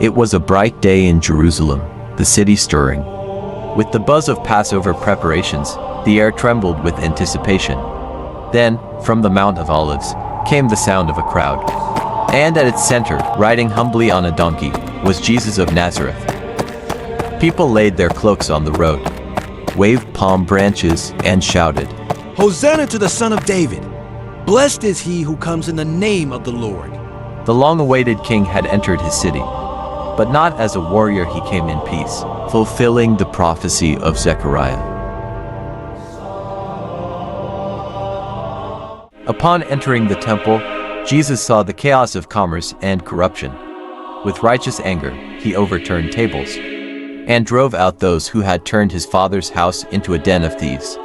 It was a bright day in Jerusalem, the city stirring. With the buzz of Passover preparations, the air trembled with anticipation. Then, from the Mount of Olives, came the sound of a crowd. And at its center, riding humbly on a donkey, was Jesus of Nazareth. People laid their cloaks on the road, waved palm branches, and shouted, "Hosanna to the Son of David! Blessed is he who comes in the name of the Lord." The long-awaited king had entered his city, but not as a warrior. He came in peace, fulfilling the prophecy of Zechariah. Upon entering the temple, Jesus saw the chaos of commerce and corruption. With righteous anger, he overturned tables and drove out those who had turned his father's house into a den of thieves.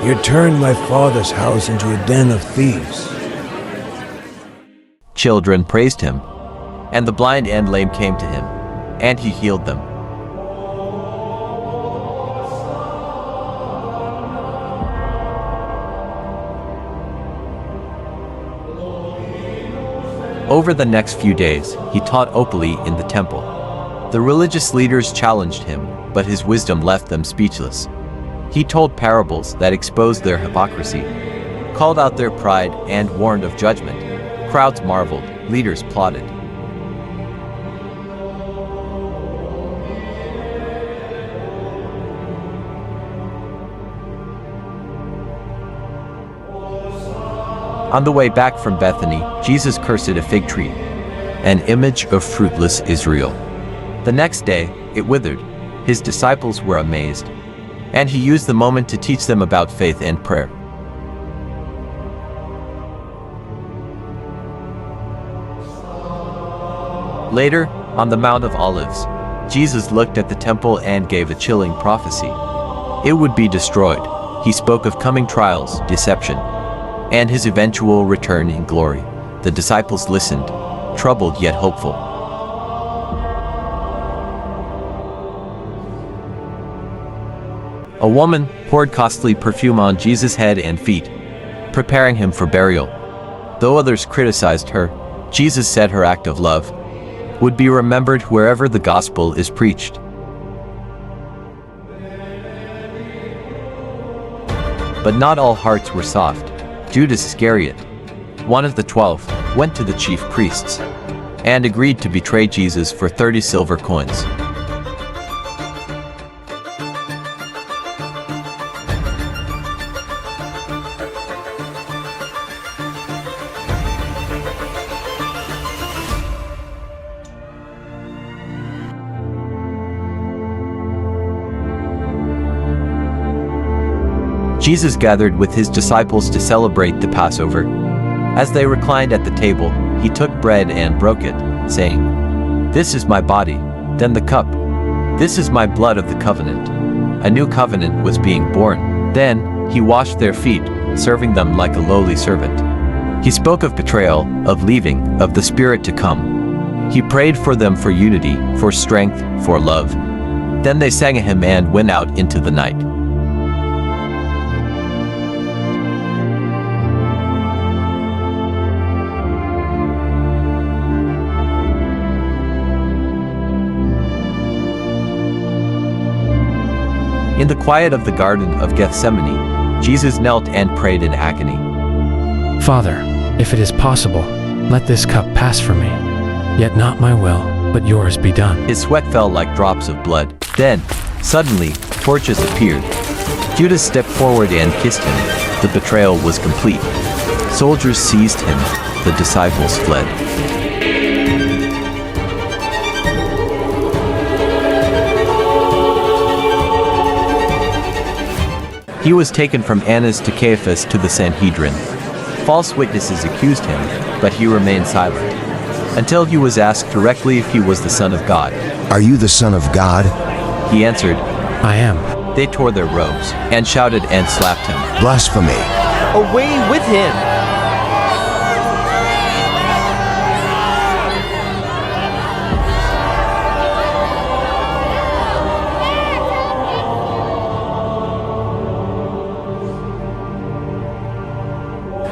You turned my father's house into a den of thieves. Children praised him, and the blind and lame came to him, and he healed them. Over the next few days, he taught openly in the temple. The religious leaders challenged him, but his wisdom left them speechless. He told parables that exposed their hypocrisy, called out their pride, and warned of judgment. Crowds marveled, leaders plotted. On the way back from Bethany, Jesus cursed a fig tree, an image of fruitless Israel. The next day, it withered. His disciples were amazed, and he used the moment to teach them about faith and prayer. Later, on the Mount of Olives, Jesus looked at the temple and gave a chilling prophecy. It would be destroyed. He spoke of coming trials, deception, and his eventual return in glory. The disciples listened, troubled yet hopeful. A woman poured costly perfume on Jesus' head and feet, preparing him for burial. Though others criticized her, Jesus said her act of love would be remembered wherever the gospel is preached. But not all hearts were soft. Judas Iscariot, one of the 12, went to the chief priests and agreed to betray Jesus for 30 silver coins. Jesus gathered with his disciples to celebrate the Passover. As they reclined at the table, he took bread and broke it, saying, "This is my body." Then the cup, "This is my blood of the covenant." A new covenant was being born. Then he washed their feet, serving them like a lowly servant. He spoke of betrayal, of leaving, of the Spirit to come. He prayed for them for unity, for strength, for love. Then they sang a hymn and went out into the night. In the quiet of the Garden of Gethsemane, Jesus knelt and prayed in agony. "Father, if it is possible, let this cup pass from me. Yet not my will, but yours be done." His sweat fell like drops of blood. Then, suddenly, torches appeared. Judas stepped forward and kissed him. The betrayal was complete. Soldiers seized him. The disciples fled. He was taken from Annas to Caiaphas to the Sanhedrin. False witnesses accused him, but he remained silent, until he was asked directly if he was the Son of God. "Are you the Son of God?" He answered, "I am." They tore their robes, and shouted and slapped him. "Blasphemy!" Away with him!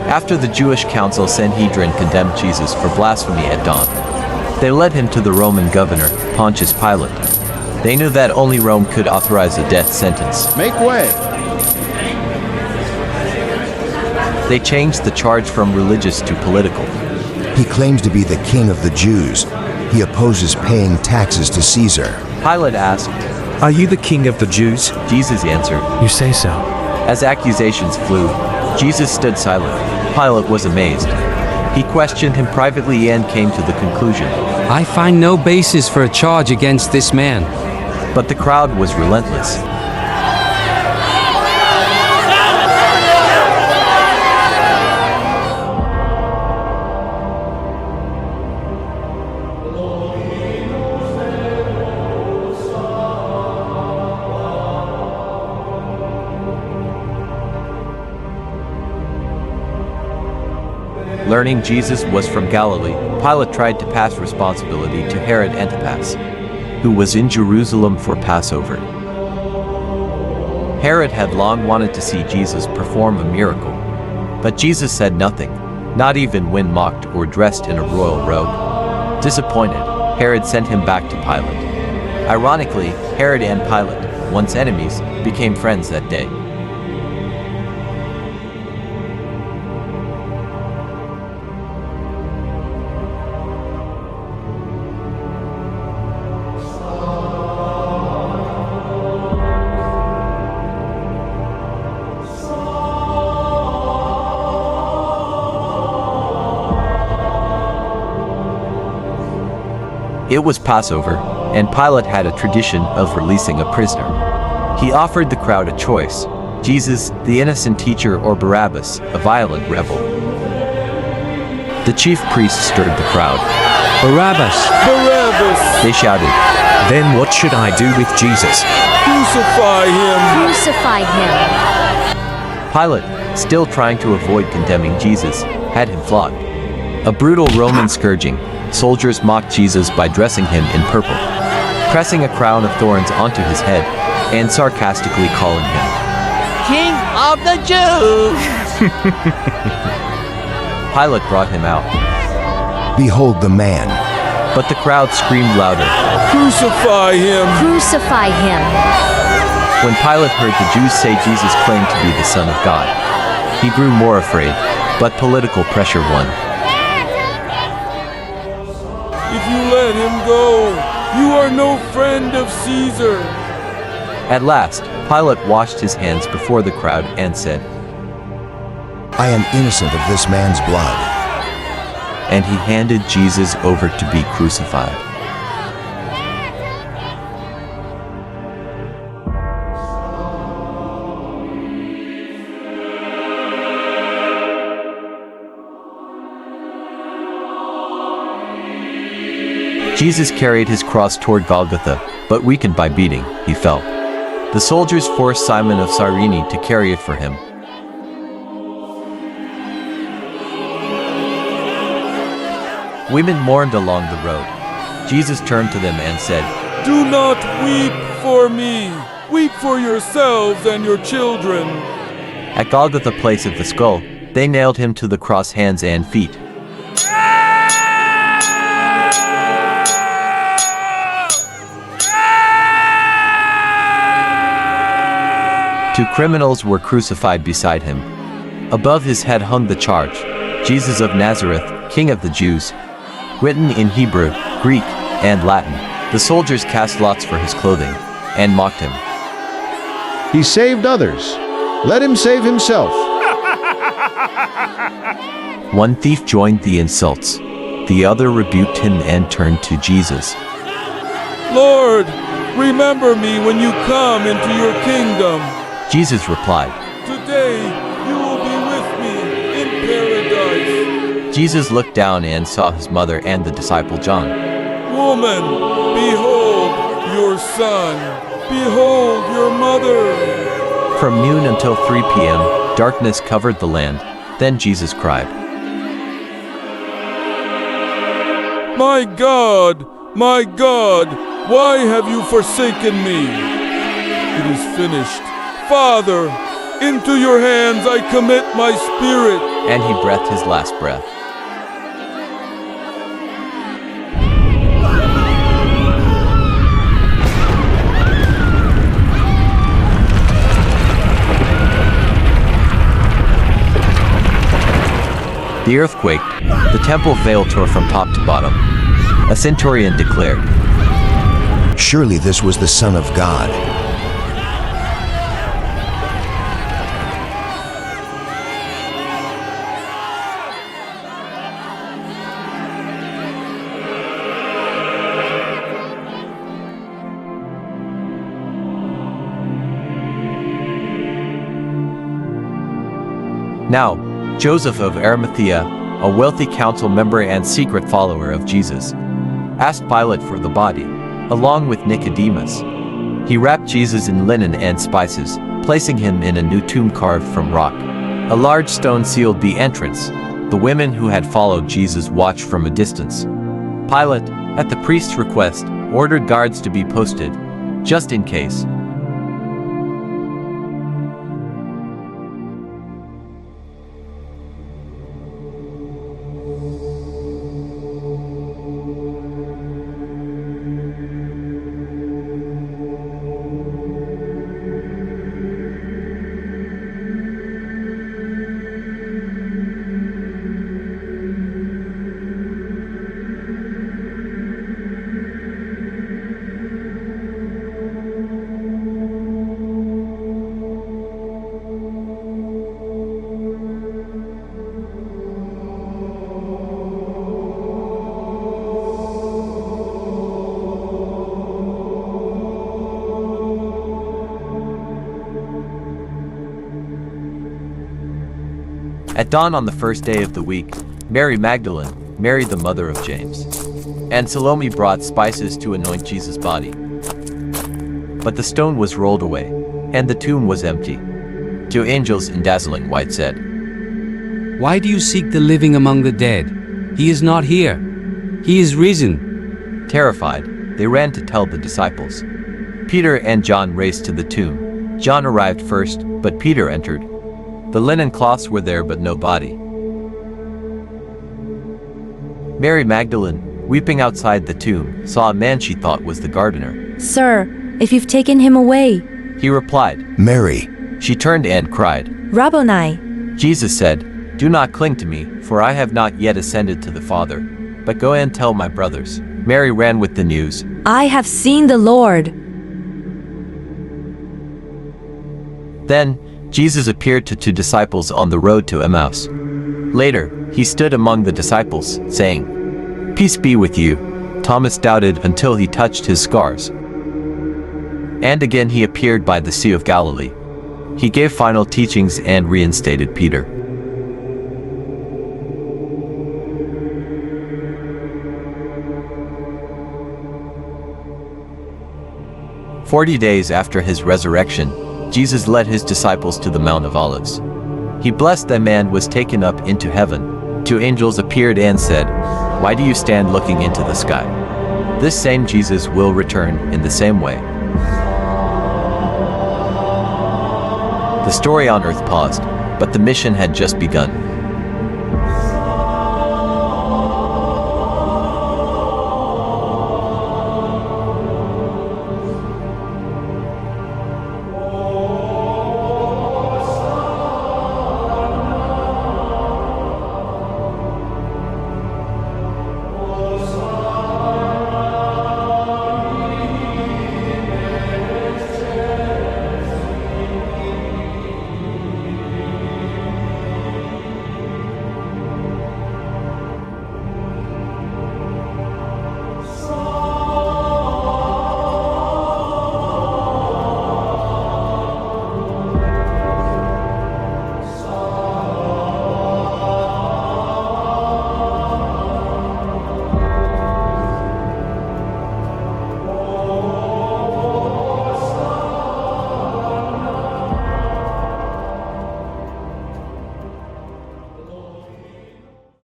After the Jewish council Sanhedrin condemned Jesus for blasphemy at dawn, They led him to the Roman governor, Pontius Pilate. They knew that only Rome could authorize a death sentence. Make way! They changed the charge from religious to political. He claims to be the king of the Jews. He opposes paying taxes to Caesar. Pilate asked. Are you the king of the Jews? Jesus answered. You say so. As accusations flew, Jesus stood silent. Pilate was amazed. He questioned him privately and came to the conclusion. I find no basis for a charge against this man. But the crowd was relentless. Learning Jesus was from Galilee, Pilate tried to pass responsibility to Herod Antipas, who was in Jerusalem for Passover. Herod had long wanted to see Jesus perform a miracle, but Jesus said nothing, not even when mocked or dressed in a royal robe. Disappointed, Herod sent him back to Pilate. Ironically, Herod and Pilate, once enemies, became friends that day. It was Passover, and Pilate had a tradition of releasing a prisoner. He offered the crowd a choice: Jesus, the innocent teacher, or Barabbas, a violent rebel. The chief priests stirred the crowd. Barabbas! Barabbas! They shouted. Then what should I do with Jesus? Crucify him! Crucify him! Pilate, still trying to avoid condemning Jesus, had him flogged. A brutal Roman scourging. Soldiers mocked Jesus by dressing him in purple, pressing a crown of thorns onto his head, and sarcastically calling him King of the Jews! Pilate brought him out, Behold the man. but the crowd screamed louder. Crucify him! Crucify him! When Pilate heard the Jews say Jesus claimed to be the Son of God, he grew more afraid, but political pressure won. If you let him go, you are no friend of Caesar. At last, Pilate washed his hands before the crowd and said, I am innocent of this man's blood. and he handed Jesus over to be crucified. Jesus carried his cross toward Golgotha, but weakened by beating, he fell. The soldiers forced Simon of Cyrene to carry it for him. Women mourned along the road. Jesus turned to them and said, Do not weep for me. Weep for yourselves and your children. At Golgotha, place of the skull, they nailed him to the cross hands and feet. Two criminals were crucified beside him. Above his head hung the charge, Jesus of Nazareth, King of the Jews, written in Hebrew, Greek, and Latin. The soldiers cast lots for his clothing and mocked him. He saved others. Let him save himself. One thief joined the insults. The other rebuked him and turned to Jesus. Lord, remember me when you come into your kingdom. Jesus replied, Today you will be with me in paradise. Jesus looked down and saw his mother and the disciple John. Woman, behold your son. Behold your mother. From noon until 3 p.m., darkness covered the land. Then Jesus cried, My God, why have you forsaken me? It is finished. Father, into your hands I commit my spirit. and he breathed his last breath. The earth quaked, the temple veil tore from top to bottom. A centurion declared, Surely this was the Son of God. Now, Joseph of Arimathea, a wealthy council member and secret follower of Jesus, asked Pilate for the body, along with Nicodemus. He wrapped Jesus in linen and spices, placing him in a new tomb carved from rock. A large stone sealed the entrance. The women who had followed Jesus watched from a distance. Pilate, at the priest's request, ordered guards to be posted, just in case. At dawn on the first day of the week, Mary Magdalene, Mary the mother of James, and Salome brought spices to anoint Jesus' body. But the stone was rolled away, and the tomb was empty. Two angels in dazzling white said, Why do you seek the living among the dead? He is not here. He is risen. Terrified, they ran to tell the disciples. Peter and John raced to the tomb. John arrived first, but Peter entered. The linen cloths were there, but no body. Mary Magdalene, weeping outside the tomb, saw a man she thought was the gardener. Sir, if you've taken him away. He replied, Mary. She turned and cried, Rabboni. Jesus said, Do not cling to me, for I have not yet ascended to the Father, but go and tell my brothers. Mary ran with the news. I have seen the Lord. Then, Jesus appeared to two disciples on the road to Emmaus. Later, he stood among the disciples, saying, Peace be with you. Thomas doubted until he touched his scars. And again he appeared by the Sea of Galilee. He gave final teachings and reinstated Peter. "40 days after his resurrection, Jesus led his disciples to the Mount of Olives. He blessed them and was taken up into heaven. Two angels appeared and said, Why do you stand looking into the sky? This same Jesus will return in the same way." The story on earth paused, but the mission had just begun.